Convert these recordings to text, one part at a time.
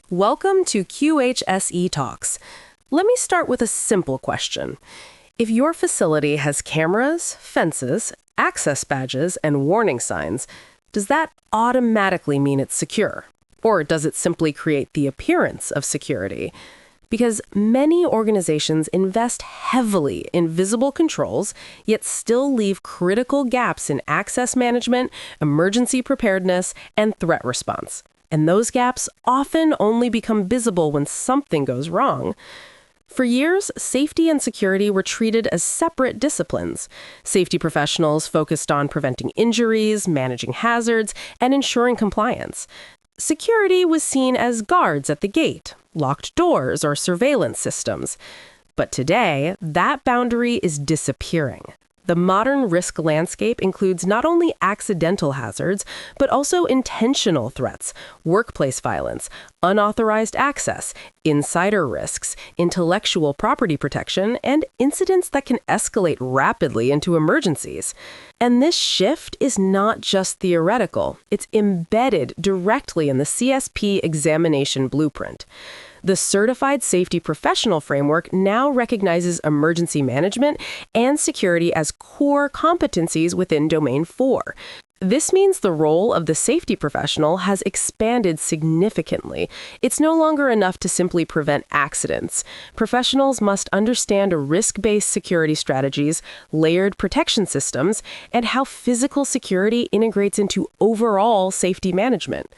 Welcome to QHSE Talks. Let me start with a simple question. If your facility has cameras, fences, access badges, and warning signs, does that automatically mean it's secure? Or does it simply create the appearance of security? Because many organizations invest heavily in visible controls, yet still leave critical gaps in access management, emergency preparedness, and threat response. And those gaps often only become visible when something goes wrong. For years, safety and security were treated as separate disciplines. Safety professionals focused on preventing injuries, managing hazards, and ensuring compliance. Security was seen as guards at the gate, locked doors, or surveillance systems. But today, that boundary is disappearing. The modern risk landscape includes not only accidental hazards, but also intentional threats, workplace violence, unauthorized access, insider risks, intellectual property protection, and incidents that can escalate rapidly into emergencies. And this shift is not just theoretical. It's embedded directly in the CSP examination blueprint. The Certified Safety Professional Framework now recognizes emergency management and security as core competencies within Domain 4. This means the role of the safety professional has expanded significantly. It's no longer enough to simply prevent accidents. Professionals must understand risk-based security strategies, layered protection systems, and how physical security integrates into overall safety management.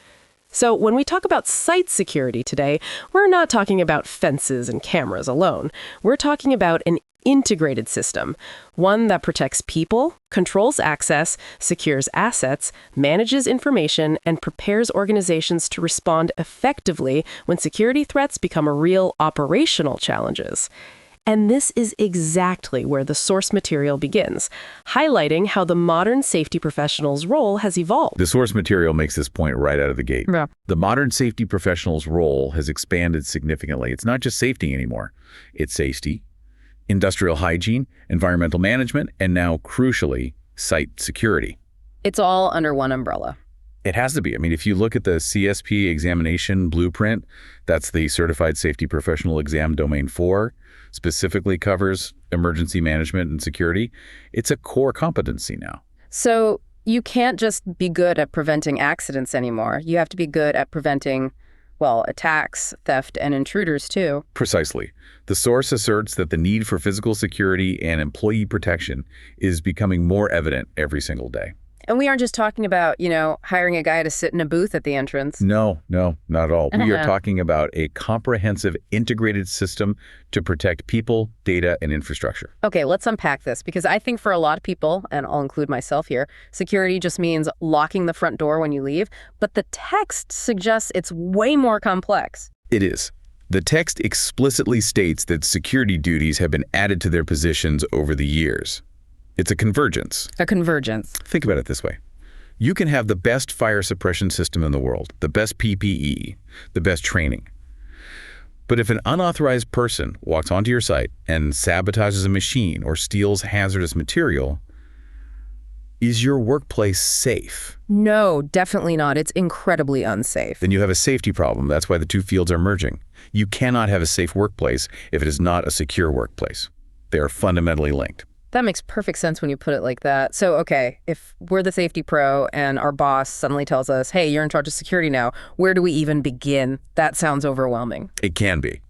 So when we talk about site security today, we're not talking about fences and cameras alone. We're talking about an integrated system, one that protects people, controls access, secures assets, manages information, and prepares organizations to respond effectively when security threats become real operational challenges. And this is exactly where the source material begins, highlighting how the modern safety professional's role has evolved. The source material makes this point right out of the gate. Yeah. The modern safety professional's role has expanded significantly. It's not just safety anymore. It's safety, industrial hygiene, environmental management, and now, crucially, site security. It's all under one umbrella. It has to be. I mean, if you look at the CSP examination blueprint, that's the Certified Safety Professional Exam Domain 4, specifically covers emergency management and security. It's a core competency now. So you can't just be good at preventing accidents anymore. You have to be good at preventing, attacks, theft, and intruders too. Precisely. The source asserts that the need for physical security and employee protection is becoming more evident every single day. And we aren't just talking about, hiring a guy to sit in a booth at the entrance. No, not at all. We are talking about a comprehensive, integrated system to protect people, data, and infrastructure. Okay, let's unpack this, because I think for a lot of people, and I'll include myself here, security just means locking the front door when you leave, but the text suggests it's way more complex. It is. The text explicitly states that security duties have been added to their positions over the years. It's a convergence. A convergence. Think about it this way. You can have the best fire suppression system in the world, the best PPE, the best training. But if an unauthorized person walks onto your site and sabotages a machine or steals hazardous material, is your workplace safe? No, definitely not. It's incredibly unsafe. Then you have a safety problem. That's why the two fields are merging. You cannot have a safe workplace if it is not a secure workplace. They are fundamentally linked. That makes perfect sense when you put it like that. So, okay, if we're the safety pro and our boss suddenly tells us, hey, you're in charge of security now, where do we even begin? That sounds overwhelming. It can be.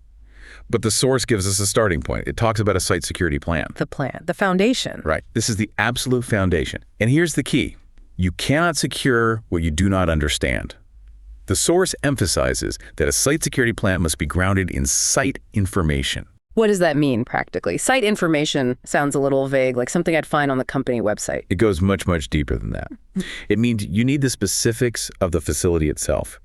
But the source gives us a starting point. It talks about a site security plan. The plan, the foundation. Right. This is the absolute foundation. And here's the key. You cannot secure what you do not understand. The source emphasizes that a site security plan must be grounded in site information. What does that mean practically? Site information sounds a little vague, like something I'd find on the company website. It goes much, much deeper than that. It means you need the specifics of the facility itself.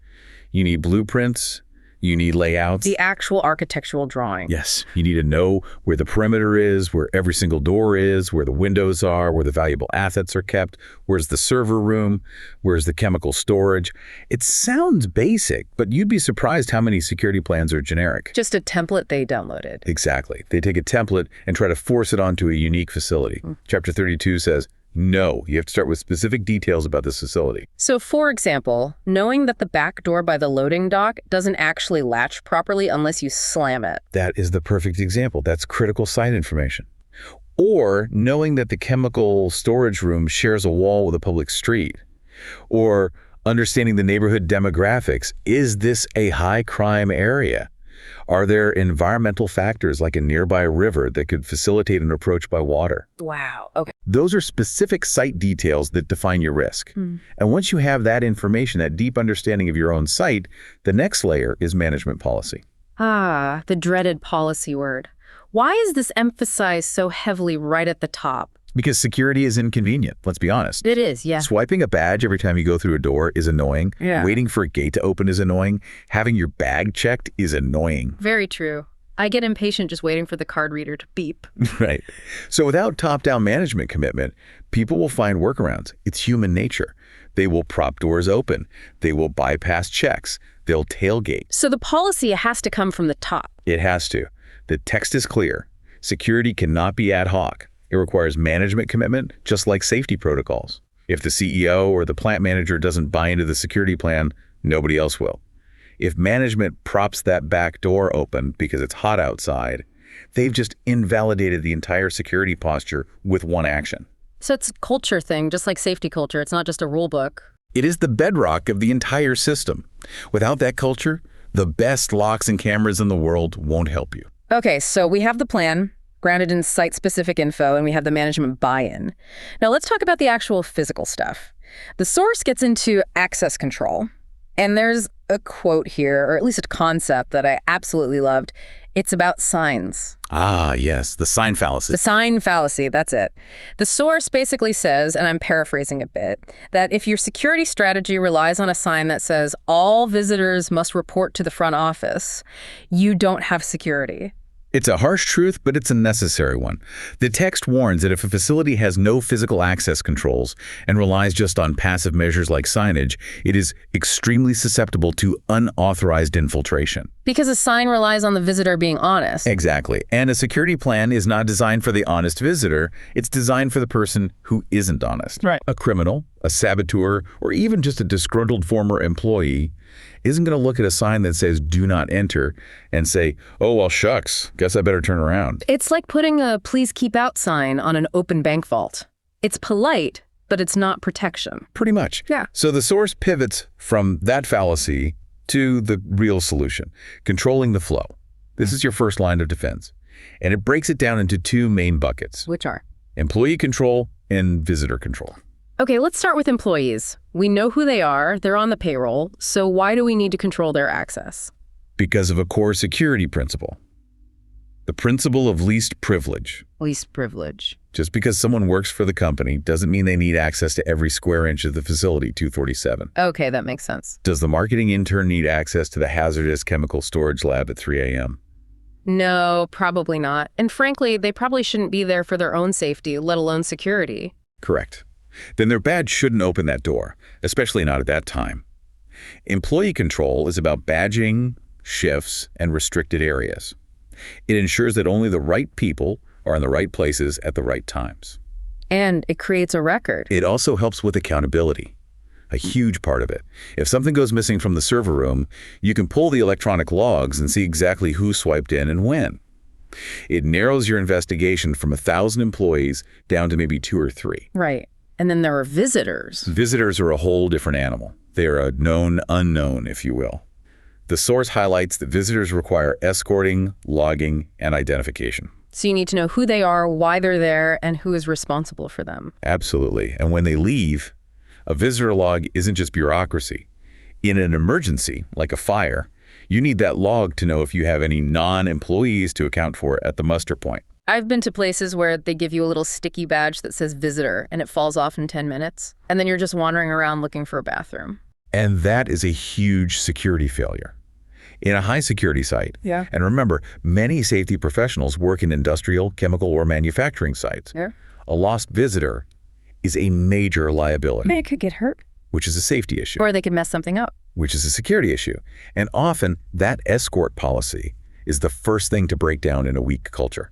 You need blueprints. You need layouts. The actual architectural drawing. Yes. You need to know where the perimeter is, where every single door is, where the windows are, where the valuable assets are kept, where's the server room, where's the chemical storage. It sounds basic, but you'd be surprised how many security plans are generic. Just a template they downloaded. Exactly. They take a template and try to force it onto a unique facility. Chapter 32 says, No, you have to start with specific details about this facility. So, for example, knowing that the back door by the loading dock doesn't actually latch properly unless you slam it. That is the perfect example. That's critical site information. Or knowing that the chemical storage room shares a wall with a public street. Or understanding the neighborhood demographics. Is this a high crime area? Are there environmental factors like a nearby river that could facilitate an approach by water? Wow. Okay. Those are specific site details that define your risk. And once you have that information, that deep understanding of your own site, the next layer is management policy. Ah, the dreaded policy word. Why is this emphasized so heavily right at the top? Because security is inconvenient, let's be honest. It is, yeah. Swiping a badge every time you go through a door is annoying. Yeah. Waiting for a gate to open is annoying. Having your bag checked is annoying. Very true. I get impatient just waiting for the card reader to beep. Right. So without top-down management commitment, people will find workarounds. It's human nature. They will prop doors open. They will bypass checks. They'll tailgate. So the policy has to come from the top. It has to. The text is clear. Security cannot be ad hoc. It requires management commitment, just like safety protocols. If the CEO or the plant manager doesn't buy into the security plan, nobody else will. If management props that back door open because it's hot outside, they've just invalidated the entire security posture with one action. So it's a culture thing, just like safety culture. It's not just a rule book. It is the bedrock of the entire system. Without that culture, the best locks and cameras in the world won't help you. Okay, so we have the plan, grounded in site-specific info, and we have the management buy-in. Now let's talk about the actual physical stuff. The source gets into access control, and there's a quote here, or at least a concept that I absolutely loved. It's about signs. Ah, yes, the sign fallacy. The sign fallacy, that's it. The source basically says, and I'm paraphrasing a bit, that if your security strategy relies on a sign that says all visitors must report to the front office, you don't have security. It's a harsh truth, but it's a necessary one. The text warns that if a facility has no physical access controls and relies just on passive measures like signage, it is extremely susceptible to unauthorized infiltration. Because a sign relies on the visitor being honest. Exactly. And a security plan is not designed for the honest visitor. It's designed for the person who isn't honest. Right. A criminal, a saboteur, or even just a disgruntled former employee isn't going to look at a sign that says do not enter and say, oh, well, shucks, guess I better turn around. It's like putting a please keep out sign on an open bank vault. It's polite, but it's not protection. Pretty much. Yeah. So the source pivots from that fallacy to the real solution, controlling the flow. This is your first line of defense. And it breaks it down into two main buckets: Which are? employee control and visitor control. Okay, let's start with employees. We know who they are, they're on the payroll, so why do we need to control their access? Because of a core security principle. The principle of least privilege. Least privilege. Just because someone works for the company doesn't mean they need access to every square inch of the facility, 247. Okay, that makes sense. Does the marketing intern need access to the hazardous chemical storage lab at 3 a.m.? No, probably not. And frankly, they probably shouldn't be there for their own safety, let alone security. Correct. Then their badge shouldn't open that door, especially not at that time. Employee control is about badging, shifts, and restricted areas. It ensures that only the right people are in the right places at the right times. And it creates a record. It also helps with accountability, a huge part of it. If something goes missing from the server room, you can pull the electronic logs and see exactly who swiped in and when. It narrows your investigation from 1,000 employees down to maybe 2 or 3. Right. And then there are visitors. Visitors are a whole different animal. They are a known unknown, if you will. The source highlights that visitors require escorting, logging, and identification. So you need to know who they are, why they're there, and who is responsible for them. Absolutely. And when they leave, a visitor log isn't just bureaucracy. In an emergency, like a fire, you need that log to know if you have any non-employees to account for at the muster point. I've been to places where they give you a little sticky badge that says visitor, and it falls off in 10 minutes. And then you're just wandering around looking for a bathroom. And that is a huge security failure. In a high-security site, Yeah. and remember, many safety professionals work in industrial, chemical, or manufacturing sites. Yeah. A lost visitor is a major liability, It could get hurt. which is a safety issue, Or they could mess something up. which is a security issue. And often, that escort policy is the first thing to break down in a weak culture.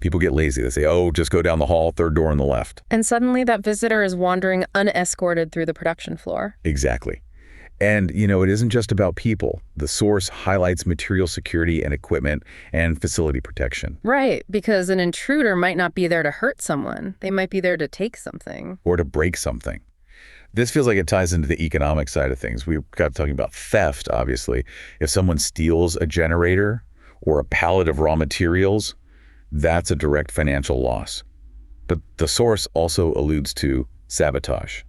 People get lazy. They say, oh, just go down the hall, third door on the left. And suddenly that visitor is wandering unescorted through the production floor. Exactly. And, it isn't just about people. The source highlights material security and equipment and facility protection. Right, because an intruder might not be there to hurt someone. They might be there to take something. Or to break something. This feels like it ties into the economic side of things. We got talking about theft, obviously. If someone steals a generator or a pallet of raw materials, that's a direct financial loss. But the source also alludes to sabotage.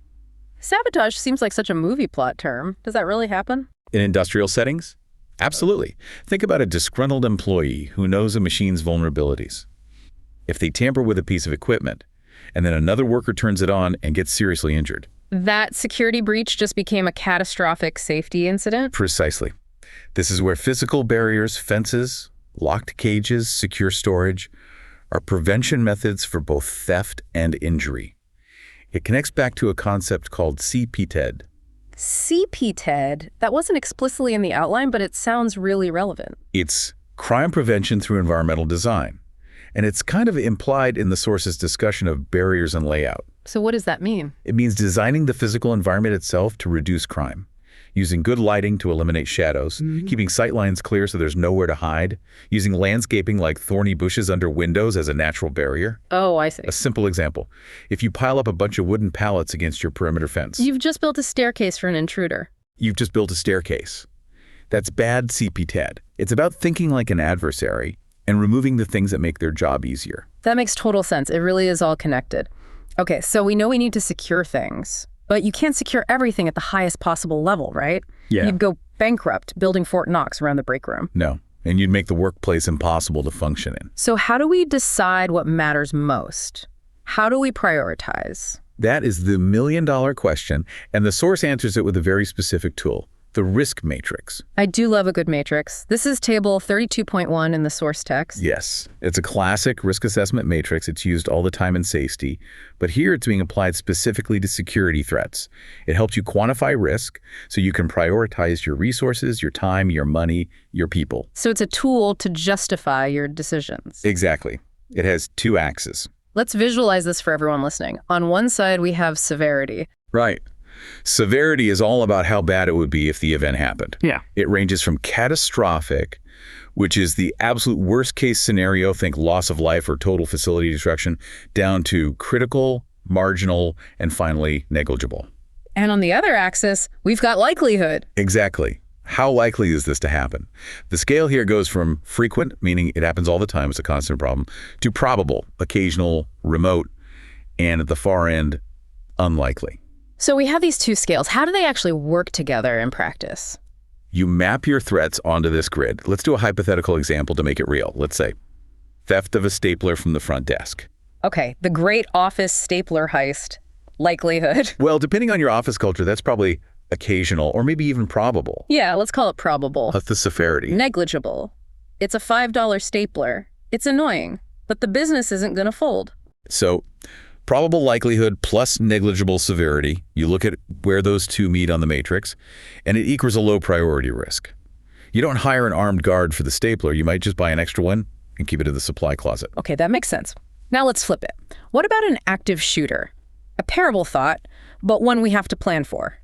Sabotage seems like such a movie plot term. Does that really happen? In industrial settings? Absolutely. Think about a disgruntled employee who knows a machine's vulnerabilities. If they tamper with a piece of equipment, and then another worker turns it on and gets seriously injured. That security breach just became a catastrophic safety incident? Precisely. This is where physical barriers, fences, locked cages, secure storage are prevention methods for both theft and injury. It connects back to a concept called CPTED. CPTED? That wasn't explicitly in the outline, but it sounds really relevant. It's crime prevention through environmental design. And it's kind of implied in the source's discussion of barriers and layout. So what does that mean? It means designing the physical environment itself to reduce crime, using good lighting to eliminate shadows, keeping sight lines clear so there's nowhere to hide, using landscaping like thorny bushes under windows as a natural barrier. Oh, I see. A simple example. If you pile up a bunch of wooden pallets against your perimeter fence, You've just built a staircase for an intruder. you've just built a staircase. That's bad CPTED. It's about thinking like an adversary and removing the things that make their job easier. That makes total sense. It really is all connected. Okay, so we know we need to secure things, but you can't secure everything at the highest possible level, right? Yeah. You'd go bankrupt building Fort Knox around the break room. No, and you'd make the workplace impossible to function in. So how do we decide what matters most? How do we prioritize? That is the million-dollar question, and the source answers it with a very specific tool, the risk matrix. I do love a good matrix. This is table 32.1 in the source text. Yes, it's a classic risk assessment matrix. It's used all the time in safety, but here it's being applied specifically to security threats. It helps you quantify risk so you can prioritize your resources, your time, your money, your people. So it's a tool to justify your decisions. Exactly. It has two axes. Let's visualize this for everyone listening. On one side, we have severity. Right. Severity is all about how bad it would be if the event happened. Yeah. It ranges from catastrophic, which is the absolute worst case scenario, think loss of life or total facility destruction, down to critical, marginal, and finally negligible. And on the other axis, we've got likelihood. Exactly. How likely is this to happen? The scale here goes from frequent, meaning it happens all the time, it's a constant problem, to probable, occasional, remote, and at the far end, unlikely. So we have these two scales. How do they actually work together in practice? You map your threats onto this grid. Let's do a hypothetical example to make it real. Let's say theft of a stapler from the front desk. Okay, the great office stapler heist. Likelihood. Well, depending on your office culture, that's probably occasional or maybe even probable. Yeah, let's call it probable. That's the severity. Negligible. It's a $5 stapler. It's annoying, but the business isn't going to fold. So probable likelihood plus negligible severity, you look at where those two meet on the matrix, and it equals a low priority risk. You don't hire an armed guard for the stapler. You might just buy an extra one and keep it in the supply closet. Okay, that makes sense. Now let's flip it. What about an active shooter? A terrible thought, but one we have to plan for.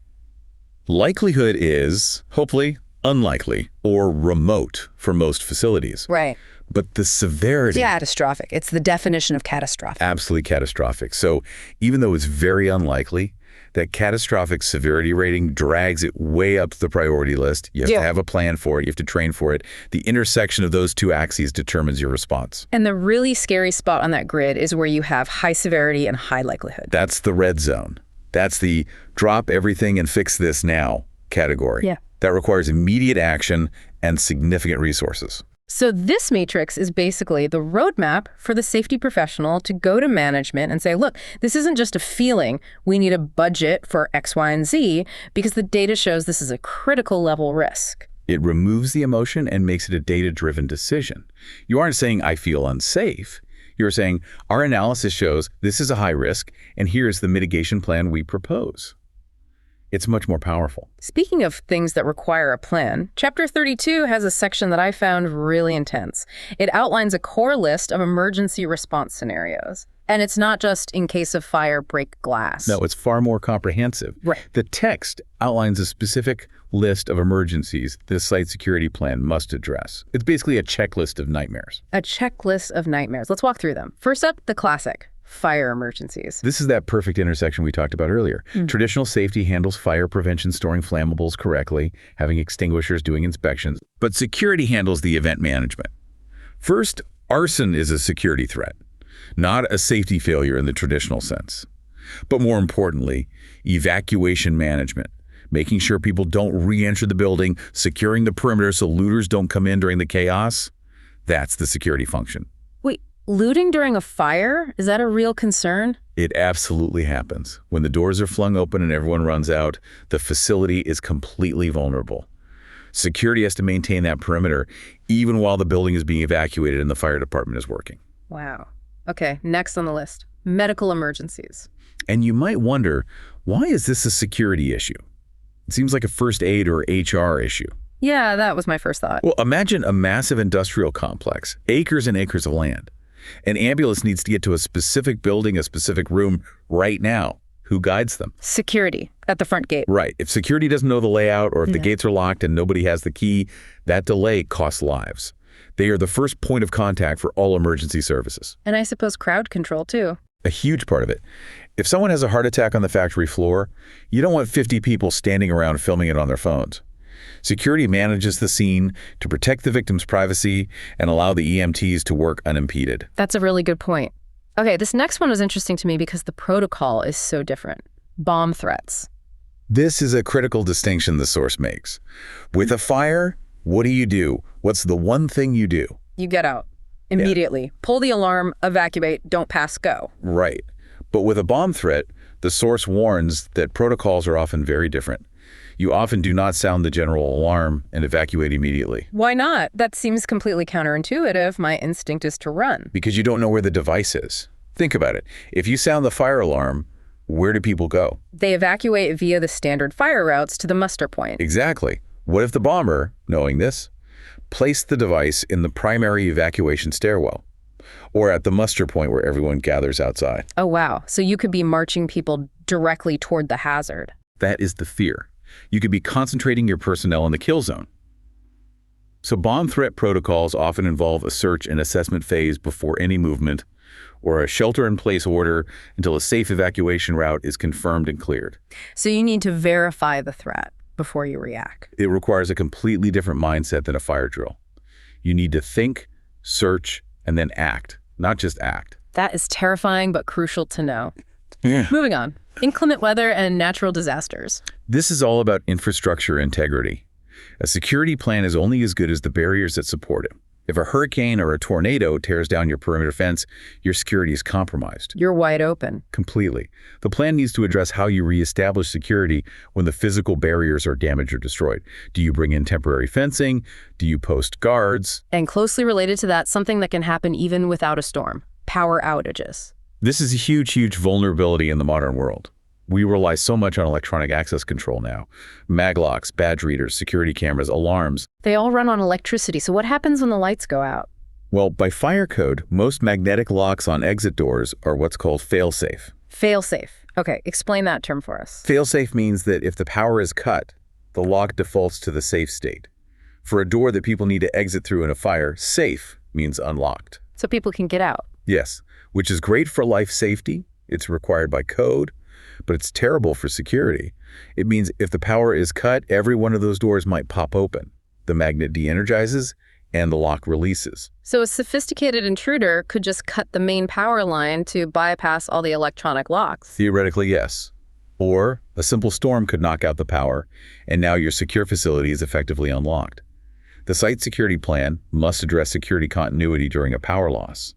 Likelihood is, hopefully, unlikely or remote for most facilities. Right. But the severity... Catastrophic. It's the definition of catastrophic. Absolutely catastrophic. So even though it's very unlikely, that catastrophic severity rating drags it way up the priority list. You have to have a plan for it. You have to train for it. The intersection of those two axes determines your response. And the really scary spot on that grid is where you have high severity and high likelihood. That's the red zone. That's the drop everything and fix this now category. Yeah. That requires immediate action and significant resources. So this matrix is basically the roadmap for the safety professional to go to management and say, look, this isn't just a feeling. We need a budget for X, Y, and Z because the data shows this is a critical level risk. It removes the emotion and makes it a data-driven decision. You aren't saying, I feel unsafe. You're saying, our analysis shows this is a high risk, and here's the mitigation plan we propose. It's much more powerful. Speaking of things that require a plan, Chapter 32 has a section that I found really intense. It outlines a core list of emergency response scenarios. And it's not just in case of fire, break glass. No, it's far more comprehensive. Right. The text outlines a specific list of emergencies the site security plan must address. It's basically a checklist of nightmares. A checklist of nightmares. Let's walk through them. First up, the classic. Fire emergencies. This is that perfect intersection we talked about earlier. Traditional safety handles fire prevention, storing flammables correctly, having extinguishers, doing inspections. But security handles the event management. First, arson is a security threat, not a safety failure in the traditional sense. But more importantly, evacuation management, making sure people don't re-enter the building, securing the perimeter so looters don't come in during the chaos. That's the security function. Wait, looting during a fire? Is that a real concern? It absolutely happens. When the doors are flung open and everyone runs out, the facility is completely vulnerable. Security has to maintain that perimeter even while the building is being evacuated and the fire department is working. Wow. Okay, next on the list, medical emergencies. And you might wonder, why is this a security issue? It seems like a first aid or HR issue. Yeah, that was my first thought. Well, imagine a massive industrial complex, acres and acres of land. An ambulance needs to get to a specific building, a specific room right now. Who guides them? Security at the front gate. Right. If security doesn't know the layout or if the gates are locked and nobody has the key, that delay costs lives. They are the first point of contact for all emergency services. And I suppose crowd control, too. A huge part of it. If someone has a heart attack on the factory floor, you don't want 50 people standing around filming it on their phones. Security manages the scene to protect the victim's privacy and allow the EMTs to work unimpeded. That's a really good point. Okay, this next one was interesting to me because the protocol is so different. Bomb threats. This is a critical distinction the source makes. With a fire, what do? What's the one thing you do? You get out immediately. Pull the alarm, evacuate, don't pass go. Right. But with a bomb threat, the source warns that protocols are often very different. You often do not sound the general alarm and evacuate immediately. Why not? That seems completely counterintuitive. My instinct is to run. Because you don't know where the device is. Think about it. If you sound the fire alarm, where do people go? They evacuate via the standard fire routes to the muster point. Exactly. What if the bomber, knowing this, placed the device in the primary evacuation stairwell or at the muster point where everyone gathers outside? Oh, wow. So you could be marching people directly toward the hazard. That is the fear. You could be concentrating your personnel in the kill zone. So bomb threat protocols often involve a search and assessment phase before any movement, or a shelter-in-place order until a safe evacuation route is confirmed and cleared. So you need to verify the threat before you react. It requires a completely different mindset than a fire drill. You need to think, search, and then act, not just act. That is terrifying but crucial to know. Yeah. Moving on. Inclement weather and natural disasters. This is all about infrastructure integrity. A security plan is only as good as the barriers that support it. If a hurricane or a tornado tears down your perimeter fence, your security is compromised. You're wide open. Completely. The plan needs to address how you reestablish security when the physical barriers are damaged or destroyed. Do you bring in temporary fencing? Do you post guards? And closely related to that, something that can happen even without a storm. Power outages. This is a huge, huge vulnerability in the modern world. We rely so much on electronic access control now. Maglocks, badge readers, security cameras, alarms. They all run on electricity, so what happens when the lights go out? Well, by fire code, most magnetic locks on exit doors are what's called fail-safe. Fail-safe. Okay, explain that term for us. Fail-safe means that if the power is cut, the lock defaults to the safe state. For a door that people need to exit through in a fire, safe means unlocked. So people can get out. Yes, which is great for life safety. It's required by code, but it's terrible for security. It means if the power is cut, every one of those doors might pop open. The magnet de-energizes and the lock releases. So a sophisticated intruder could just cut the main power line to bypass all the electronic locks. Theoretically, yes. Or a simple storm could knock out the power, and now your secure facility is effectively unlocked. The site security plan must address security continuity during a power loss.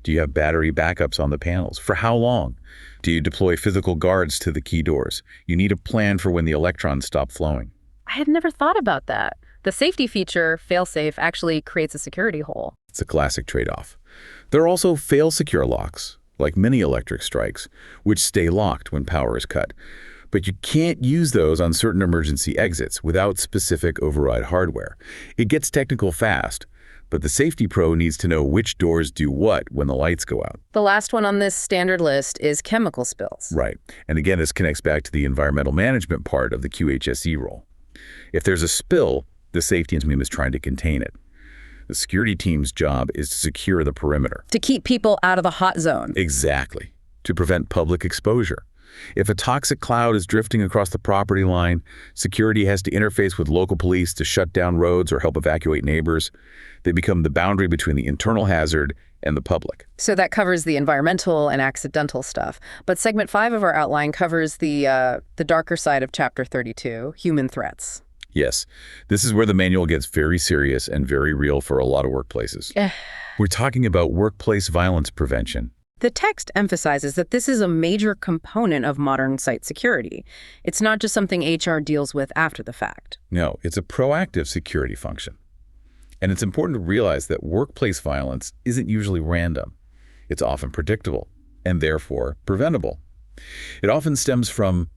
Do you have battery backups on the panels? For how long? Do you deploy physical guards to the key doors? You need a plan for when the electrons stop flowing. I had never thought about that. The safety feature, failsafe, actually creates a security hole. It's a classic trade-off. There are also fail-secure locks, like mini electric strikes, which stay locked when power is cut. But you can't use those on certain emergency exits without specific override hardware. It gets technical fast, but the safety pro needs to know which doors do what when the lights go out. The last one on this standard list is chemical spills. Right. And again, this connects back to the environmental management part of the QHSE role. If there's a spill, the safety team is trying to contain it. The security team's job is to secure the perimeter. To keep people out of the hot zone. Exactly. To prevent public exposure. If a toxic cloud is drifting across the property line, security has to interface with local police to shut down roads or help evacuate neighbors. They become the boundary between the internal hazard and the public. So that covers the environmental and accidental stuff. But segment 5 of our outline covers the darker side of Chapter 32, human threats. Yes, this is where the manual gets very serious and very real for a lot of workplaces. We're talking about workplace violence prevention. The text emphasizes that this is a major component of modern site security. It's not just something HR deals with after the fact. No, it's a proactive security function. And it's important to realize that workplace violence isn't usually random. It's often predictable and therefore preventable. It often stems from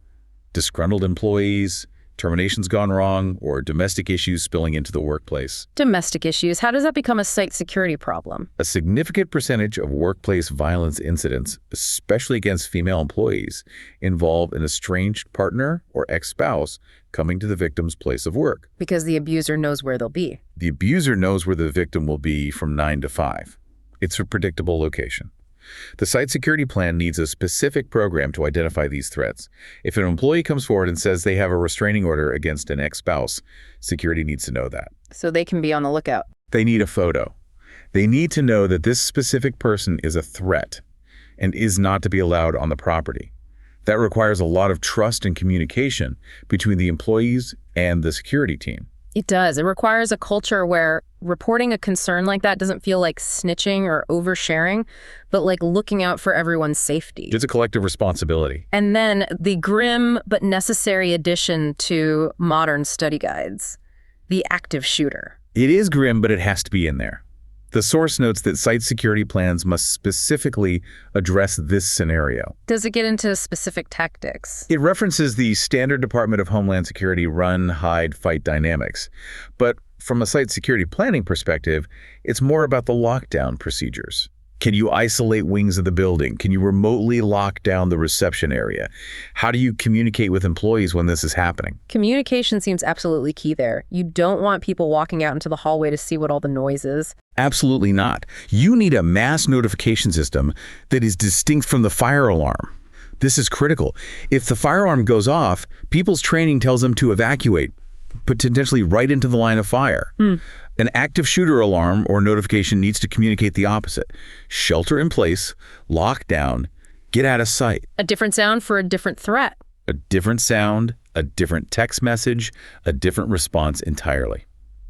disgruntled employees, terminations gone wrong, or domestic issues spilling into the workplace. Domestic issues, how does that become a site security problem? A significant percentage of workplace violence incidents, especially against female employees, involve an estranged partner or ex-spouse coming to the victim's place of work. Because the abuser knows where they'll be. The abuser knows where the victim will be from 9 to 5. It's a predictable location. The site security plan needs a specific program to identify these threats. If an employee comes forward and says they have a restraining order against an ex-spouse, security needs to know that. So they can be on the lookout. They need a photo. They need to know that this specific person is a threat and is not to be allowed on the property. That requires a lot of trust and communication between the employees and the security team. It does. It requires a culture where reporting a concern like that doesn't feel like snitching or oversharing, but like looking out for everyone's safety. It's a collective responsibility. And then the grim but necessary addition to modern study guides, the active shooter. It is grim, but it has to be in there. The source notes that site security plans must specifically address this scenario. Does it get into specific tactics? It references the standard Department of Homeland Security run, hide, fight dynamics. But from a site security planning perspective, it's more about the lockdown procedures. Can you isolate wings of the building? Can you remotely lock down the reception area? How do you communicate with employees when this is happening? Communication seems absolutely key there. You don't want people walking out into the hallway to see what all the noise is. Absolutely not. You need a mass notification system that is distinct from the fire alarm. This is critical. If the fire alarm goes off, people's training tells them to evacuate, potentially right into the line of fire. An active shooter alarm or notification needs to communicate the opposite. Shelter in place, lock down, get out of sight. A different sound for a different threat. A different sound, a different text message, a different response entirely.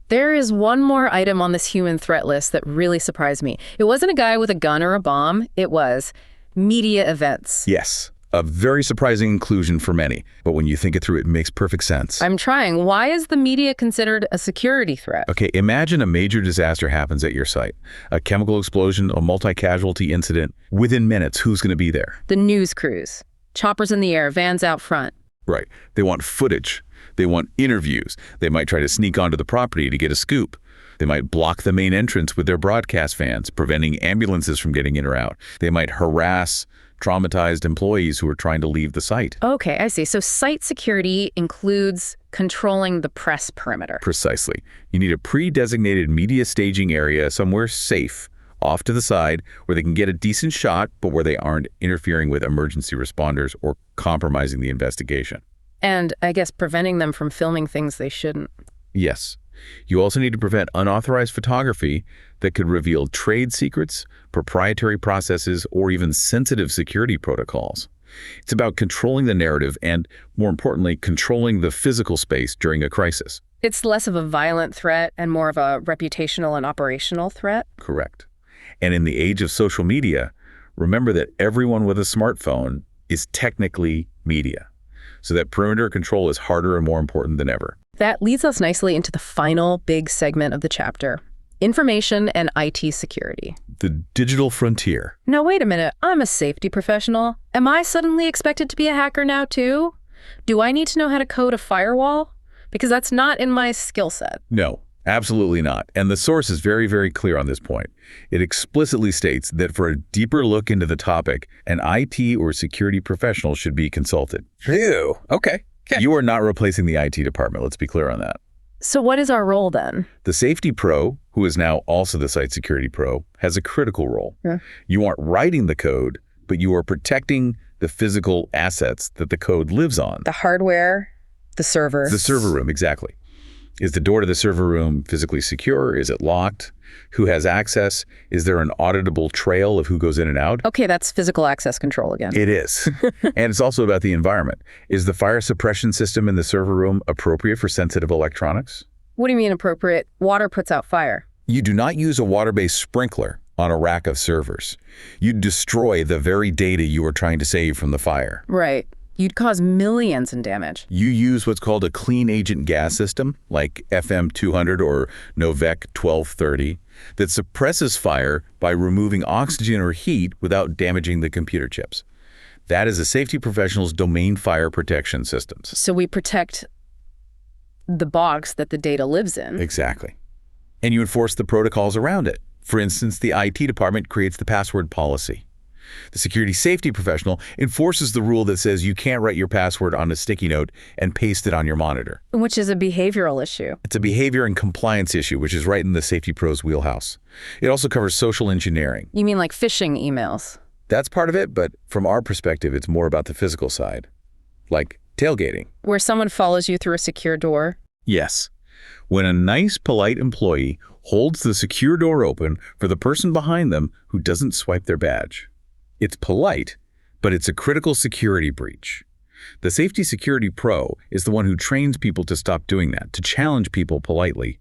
There is one more item on this human threat list that really surprised me. It wasn't a guy with a gun or a bomb. It was media events. Yes. A very surprising inclusion for many, but when you think it through, it makes perfect sense. I'm trying. Why is the media considered a security threat? Okay, imagine a major disaster happens at your site. A chemical explosion, a multi-casualty incident. Within minutes, who's going to be there? The news crews. Choppers in the air, vans out front. Right. They want footage. They want interviews. They might try to sneak onto the property to get a scoop. They might block the main entrance with their broadcast fans, preventing ambulances from getting in or out. They might harass traumatized employees who are trying to leave the site. Okay, I see. So site security includes controlling the press perimeter. Precisely. You need a pre-designated media staging area somewhere safe, off to the side, where they can get a decent shot, but where they aren't interfering with emergency responders or compromising the investigation. And I guess preventing them from filming things they shouldn't. Yes. You also need to prevent unauthorized photography that could reveal trade secrets, proprietary processes, or even sensitive security protocols. It's about controlling the narrative and, more importantly, controlling the physical space during a crisis. It's less of a violent threat and more of a reputational and operational threat. Correct. And in the age of social media, remember that everyone with a smartphone is technically media. So that perimeter control is harder and more important than ever. That leads us nicely into the final big segment of the chapter, information and IT security. The digital frontier. Now, wait a minute. I'm a safety professional. Am I suddenly expected to be a hacker now, too? Do I need to know how to code a firewall? Because that's not in my skill set. No, absolutely not. And the source is very, very clear on this point. It explicitly states that for a deeper look into the topic, an IT or security professional should be consulted. Ew. Okay. You are not replacing the IT department, let's be clear on that. So what is our role then? The safety pro, who is now also the site security pro, has a critical role. Yeah. You aren't writing the code, but you are protecting the physical assets that the code lives on. The hardware, the servers. The server room, exactly. Is the door to the server room physically secure? Is it locked? Who has access? Is there an auditable trail of who goes in and out? Okay, that's physical access control again. It is. And it's also about the environment. Is the fire suppression system in the server room appropriate for sensitive electronics? What do you mean appropriate? Water puts out fire. You do not use a water-based sprinkler on a rack of servers. You destroy the very data you are trying to save from the fire. Right. You'd cause millions in damage. You use what's called a clean agent gas system, like FM200 or Novec 1230, that suppresses fire by removing oxygen or heat without damaging the computer chips. That is a safety professional's domain fire protection systems. So we protect the box that the data lives in. Exactly. And you enforce the protocols around it. For instance, the IT department creates the password policy. The security safety professional enforces the rule that says you can't write your password on a sticky note and paste it on your monitor. Which is a behavioral issue. It's a behavior and compliance issue, which is right in the safety pro's wheelhouse. It also covers social engineering. You mean like phishing emails? That's part of it, but from our perspective, it's more about the physical side, like tailgating. Where someone follows you through a secure door? Yes. When a nice, polite employee holds the secure door open for the person behind them who doesn't swipe their badge. It's polite, but it's a critical security breach. The safety security pro is the one who trains people to stop doing that, to challenge people politely.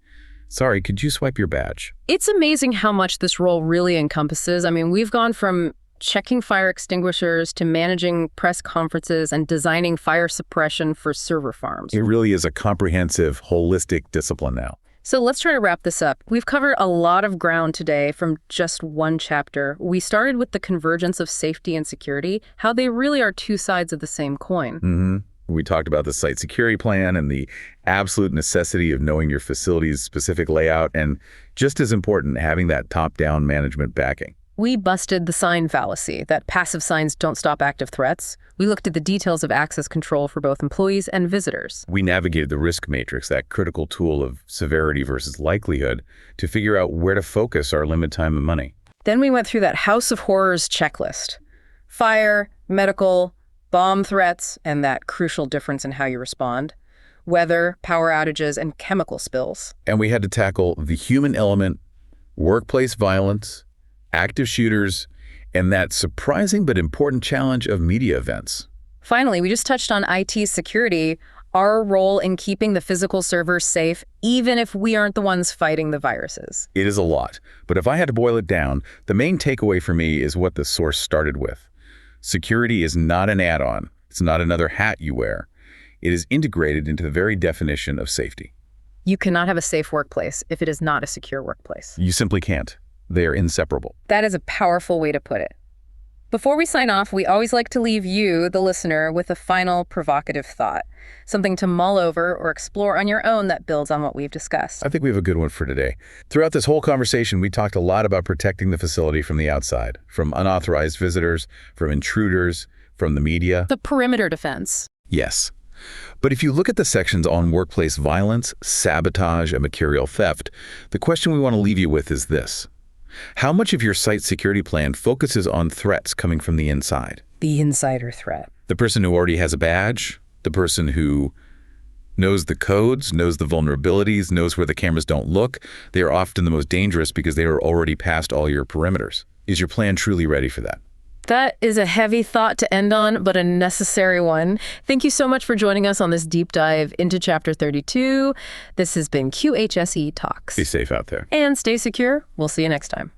Sorry, could you swipe your badge? It's amazing how much this role really encompasses. I mean, we've gone from checking fire extinguishers to managing press conferences and designing fire suppression for server farms. It really is a comprehensive, holistic discipline now. So let's try to wrap this up. We've covered a lot of ground today from just one chapter. We started with the convergence of safety and security, how they really are two sides of the same coin. We talked about the site security plan and the absolute necessity of knowing your facility's specific layout, and just as important, having that top-down management backing. We busted the sign fallacy, that passive signs don't stop active threats. We looked at the details of access control for both employees and visitors. We navigated the risk matrix, that critical tool of severity versus likelihood, to figure out where to focus our limited time and money. Then we went through that house of horrors checklist. Fire, medical, bomb threats, and that crucial difference in how you respond. Weather, power outages, and chemical spills. And we had to tackle the human element, workplace violence, active shooters, and that surprising but important challenge of media events. Finally, we just touched on IT security, our role in keeping the physical servers safe, even if we aren't the ones fighting the viruses. It is a lot, but if I had to boil it down, the main takeaway for me is what the source started with. Security is not an add-on. It's not another hat you wear. It is integrated into the very definition of safety. You cannot have a safe workplace if it is not a secure workplace. You simply can't. They are inseparable. That is a powerful way to put it. Before we sign off, we always like to leave you, the listener, with a final provocative thought, something to mull over or explore on your own that builds on what we've discussed. I think we have a good one for today. Throughout this whole conversation, we talked a lot about protecting the facility from the outside, from unauthorized visitors, from intruders, from the media. The perimeter defense. Yes. But if you look at the sections on workplace violence, sabotage, and material theft, the question we want to leave you with is this. How much of your site security plan focuses on threats coming from the inside? The insider threat. The person who already has a badge, the person who knows the codes, knows the vulnerabilities, knows where the cameras don't look. They are often the most dangerous because they are already past all your perimeters. Is your plan truly ready for that? That is a heavy thought to end on, but a necessary one. Thank you so much for joining us on this deep dive into Chapter 32. This has been QHSE Talks. Be safe out there. And stay secure. We'll see you next time.